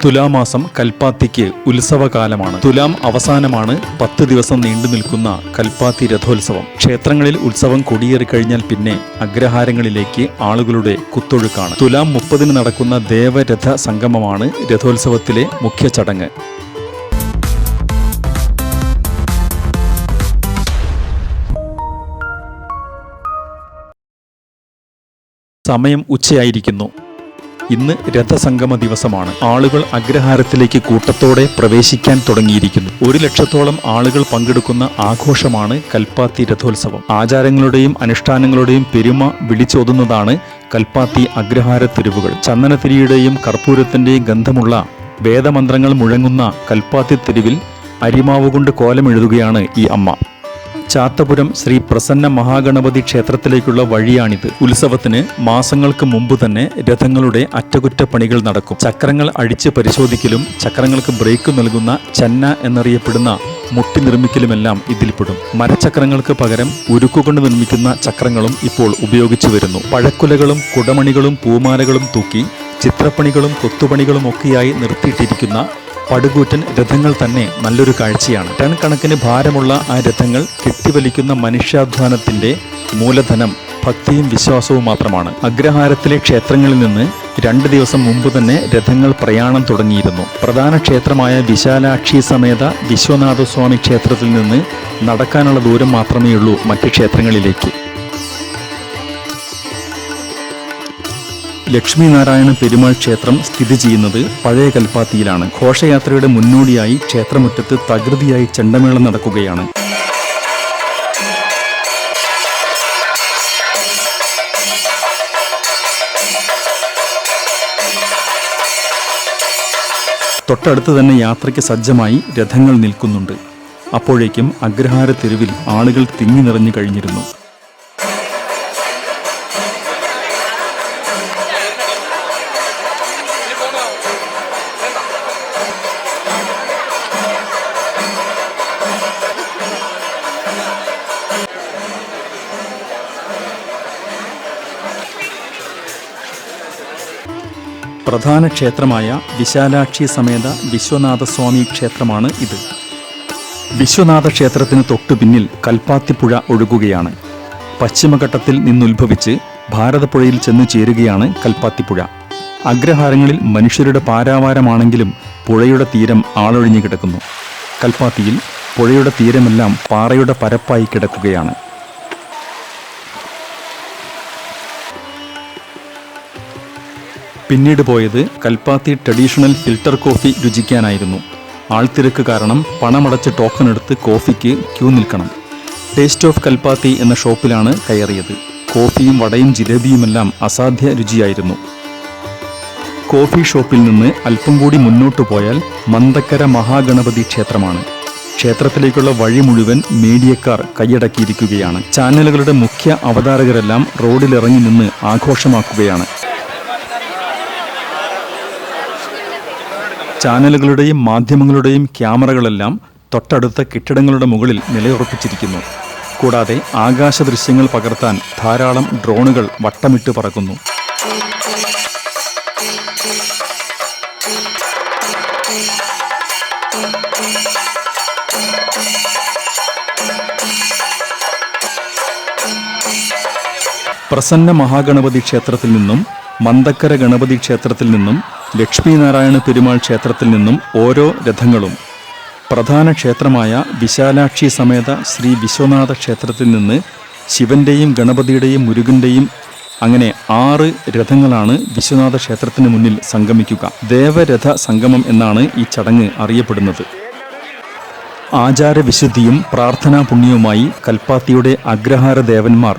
തുലാമാസം കൽപ്പാത്തിക്ക് ഉത്സവകാലമാണ്. തുലാം അവസാനമാണ് 10 ദിവസം നീണ്ടു നിൽക്കുന്ന കൽപ്പാത്തി രഥോത്സവം. ക്ഷേത്രങ്ങളിൽ ഉത്സവം കൊടിയേറിക്കഴിഞ്ഞാൽ പിന്നെ അഗ്രഹാരങ്ങളിലേക്ക് ആളുകളുടെ കുത്തൊഴുക്കാണ്. തുലാം 30 നടക്കുന്ന ദേവരഥ സംഗമമാണ് രഥോത്സവത്തിലെ മുഖ്യ ചടങ്ങ്. സമയം ഉച്ചയായിരിക്കുന്നു. ഇന്ന് രഥസംഗമ ദിവസമാണ്. ആളുകൾ അഗ്രഹാരത്തിലേക്ക് കൂട്ടത്തോടെ പ്രവേശിക്കാൻ തുടങ്ങിയിരിക്കുന്നു. 1 ലക്ഷത്തോളം ആളുകൾ പങ്കെടുക്കുന്ന ആഘോഷമാണ് കൽപ്പാത്തി രഥോത്സവം. ആചാരങ്ങളുടെയും അനുഷ്ഠാനങ്ങളുടെയും പെരുമ വിളിച്ചോതുന്നതാണ് കൽപ്പാത്തി അഗ്രഹാര തെരുവുകൾ. ചന്ദനത്തിരിയുടെയും കർപ്പൂരത്തിന്റെയും ഗന്ധമുള്ള വേദമന്ത്രങ്ങൾ മുഴങ്ങുന്ന കൽപ്പാത്തി തെരുവിൽ അരിമാവുകൊണ്ട് കോലമെഴുതുകയാണ് ഈ അമ്മ. ചാത്തപുരം ശ്രീ പ്രസന്ന മഹാഗണപതി ക്ഷേത്രത്തിലേക്കുള്ള വഴിയാണിത്. ഉത്സവത്തിന് മാസങ്ങൾക്ക് മുമ്പ് തന്നെ രഥങ്ങളുടെ അറ്റകുറ്റപ്പണികൾ നടക്കും. ചക്രങ്ങൾ അഴിച്ച് പരിശോധിക്കലും ചക്രങ്ങൾക്ക് ബ്രേക്ക് നൽകുന്ന ചന്ന എന്നറിയപ്പെടുന്ന മുട്ടി നിർമ്മിക്കലുമെല്ലാം ഇതിൽപ്പെടും. മരചക്രങ്ങൾക്ക് പകരം ഉരുക്കുകൊണ്ട് നിർമ്മിക്കുന്ന ചക്രങ്ങളും ഇപ്പോൾ ഉപയോഗിച്ചു വരുന്നു. പഴക്കുലകളും കുടമണികളും പൂമാലകളും തൂക്കി ചിത്രപ്പണികളും കൊത്തുപണികളും ഒക്കെയായി നിർത്തിയിട്ടിരിക്കുന്ന പടുകൂറ്റൻ രഥങ്ങൾ തന്നെ നല്ലൊരു കാഴ്ചയാണ്. ടൺ കണക്കിന് ഭാരമുള്ള ആ രഥങ്ങൾ കെട്ടിവലിക്കുന്ന മനുഷ്യാധ്വാനത്തിന്റെ മൂലധനം ഭക്തിയും വിശ്വാസവും മാത്രമാണ്. അഗ്രഹാരത്തിലെ ക്ഷേത്രങ്ങളിൽ നിന്ന് 2 ദിവസം മുമ്പ് തന്നെ രഥങ്ങൾ പ്രയാണം തുടങ്ങിയിരുന്നു. പ്രധാന ക്ഷേത്രമായ വിശാലാക്ഷി സമേത വിശ്വനാഥസ്വാമി ക്ഷേത്രത്തിൽ നിന്ന് നടക്കാനുള്ള ദൂരം മാത്രമേയുള്ളൂ മറ്റ് ക്ഷേത്രങ്ങളിലേക്ക്. ലക്ഷ്മിനാരായണ പെരുമാൾ ക്ഷേത്രം സ്ഥിതി ചെയ്യുന്നത് പഴയ കൽപ്പാത്തിയിലാണ്. ഘോഷയാത്രയുടെ മുന്നോടിയായി ക്ഷേത്രമുറ്റത്ത് തകൃതിയായി ചെണ്ടമേളം നടക്കുകയാണ്. തൊട്ടടുത്ത് തന്നെ യാത്രയ്ക്ക് സജ്ജമായി രഥങ്ങൾ നിൽക്കുന്നുണ്ട്. അപ്പോഴേക്കും അഗ്രഹാര തെരുവിൽ ആളുകൾ തിങ്ങി നിറഞ്ഞു കഴിഞ്ഞിരുന്നു. പ്രധാന ക്ഷേത്രമായ വിശാലാക്ഷി സമേത വിശ്വനാഥസ്വാമി ക്ഷേത്രമാണ് ഇത്. വിശ്വനാഥ ക്ഷേത്രത്തിന് തൊട്ടു പിന്നിൽ കൽപ്പാത്തിപ്പുഴ ഒഴുകുകയാണ്. പശ്ചിമഘട്ടത്തിൽ നിന്നുത്ഭവിച്ച് ഭാരതപ്പുഴയിൽ ചെന്നു ചേരുകയാണ് കൽപ്പാത്തിപ്പുഴ. അഗ്രഹാരങ്ങളിൽ മനുഷ്യരുടെ പാരാവാരമാണെങ്കിലും പുഴയുടെ തീരം ആളൊഴിഞ്ഞു കിടക്കുന്നു. കൽപ്പാത്തിയിൽ പുഴയുടെ തീരമെല്ലാം പാറയുടെ പരപ്പായി കിടക്കുകയാണ്. പിന്നീട് പോയത് കൽപ്പാത്തി ട്രഡീഷണൽ ഫിൽട്ടർ കോഫി രുചിക്കാനായിരുന്നു. ആൾത്തിരക്ക് കാരണം പണമടച്ച് ടോക്കൺ എടുത്ത് കോഫിക്ക് ക്യൂ നിൽക്കണം. ടേസ്റ്റ് ഓഫ് കൽപ്പാത്തി എന്ന ഷോപ്പിലാണ് കയറിയത്. കോഫിയും വടയും ജിലേബിയുമെല്ലാം അസാധ്യ രുചിയായിരുന്നു. കോഫി ഷോപ്പിൽ നിന്ന് അല്പം കൂടി മുന്നോട്ടു പോയാൽ മന്തക്കര മഹാഗണപതി ക്ഷേത്രമാണ്. ക്ഷേത്രത്തിലേക്കുള്ള വഴി മുഴുവൻ മീഡിയക്കാർ കൈയടക്കിയിരിക്കുകയാണ്. ചാനലുകളുടെ മുഖ്യ അവതാരകരെല്ലാം റോഡിലിറങ്ങി നിന്ന് ആഘോഷമാക്കുകയാണ്. ചാനലുകളുടെയും മാധ്യമങ്ങളുടെയും ക്യാമറകളെല്ലാം തൊട്ടടുത്ത കെട്ടിടങ്ങളുടെ മുകളിൽ നിലയുറപ്പിച്ചിരിക്കുന്നു. കൂടാതെ ആകാശ ദൃശ്യങ്ങൾ പകർത്താൻ ധാരാളം ഡ്രോണുകൾ വട്ടമിട്ട് പറക്കുന്നു. പ്രസന്ന മഹാഗണപതി ക്ഷേത്രത്തിൽ നിന്നും മന്തക്കര ഗണപതി ക്ഷേത്രത്തിൽ നിന്നും ലക്ഷ്മിനാരായണ പെരുമാൾ ക്ഷേത്രത്തിൽ നിന്നും ഓരോ രഥങ്ങളും പ്രധാന ക്ഷേത്രമായ വിശാലാക്ഷി സമേത ശ്രീ വിശ്വനാഥ ക്ഷേത്രത്തിൽ നിന്ന് ശിവന്റെയും ഗണപതിയുടെയും മുരുകന്റെയും അങ്ങനെ 6 രഥങ്ങളാണ് വിശ്വനാഥ ക്ഷേത്രത്തിന് മുന്നിൽ സംഗമിക്കുക. ദേവരഥ സംഗമം എന്നാണ് ഈ ചടങ്ങ് അറിയപ്പെടുന്നത്. ആചാരവിശുദ്ധിയും പ്രാർത്ഥനാ പുണ്യവുമായി കൽപ്പാത്തിയുടെ അഗ്രഹാര ദേവന്മാർ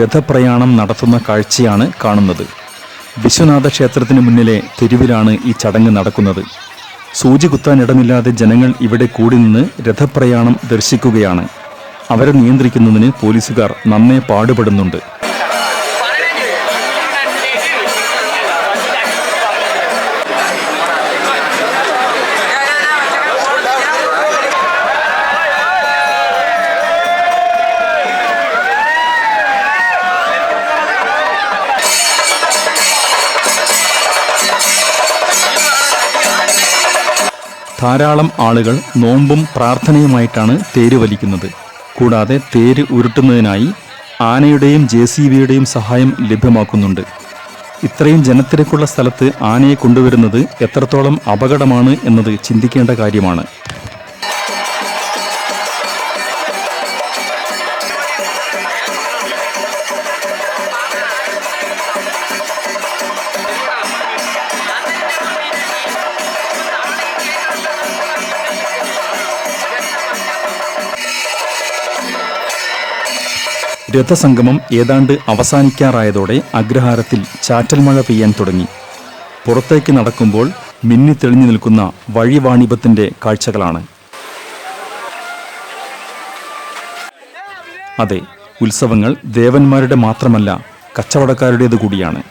രഥപ്രയാണം നടത്തുന്ന കാഴ്ചയാണ് കാണുന്നത്. വിശ്വനാഥ ക്ഷേത്രത്തിന് മുന്നിലെ തെരുവിലാണ് ഈ ചടങ്ങ് നടക്കുന്നത്. സൂചി കുത്താനിടമില്ലാതെ ജനങ്ങൾ ഇവിടെ കൂടി നിന്ന് രഥപ്രയാണം ദർശിക്കുകയാണ്. അവരെ നിയന്ത്രിക്കുന്നതിന് പോലീസുകാർ നന്നേ പാടുപെടുന്നുണ്ട്. ധാരാളം ആളുകൾ നോമ്പും പ്രാർത്ഥനയുമായിട്ടാണ് തേര് വലിക്കുന്നത്. കൂടാതെ തേര് ഉരുട്ടുന്നതിനായി ആനയുടെയും JCBയുടെയും സഹായം ലഭ്യമാക്കുന്നുണ്ട്. ഇത്രയും ജനത്തിരക്കുള്ള സ്ഥലത്ത് ആനയെ കൊണ്ടുവരുന്നത് എത്രത്തോളം അപകടമാണ് എന്നത് ചിന്തിക്കേണ്ട കാര്യമാണ്. രഥസംഗമം ഏതാണ്ട് അവസാനിക്കാറായതോടെ അഗ്രഹാരത്തിൽ ചാറ്റൽ മഴ പെയ്യാൻ തുടങ്ങി. പുറത്തേക്ക് നടക്കുമ്പോൾ മിന്നിത്തെളിഞ്ഞു നിൽക്കുന്ന വഴിവാണിഭത്തിന്റെ കാഴ്ചകളാണ്. അതെ, ഉത്സവങ്ങൾ ദേവന്മാരുടെ മാത്രമല്ല, കച്ചവടക്കാരുടേതു കൂടിയാണ്.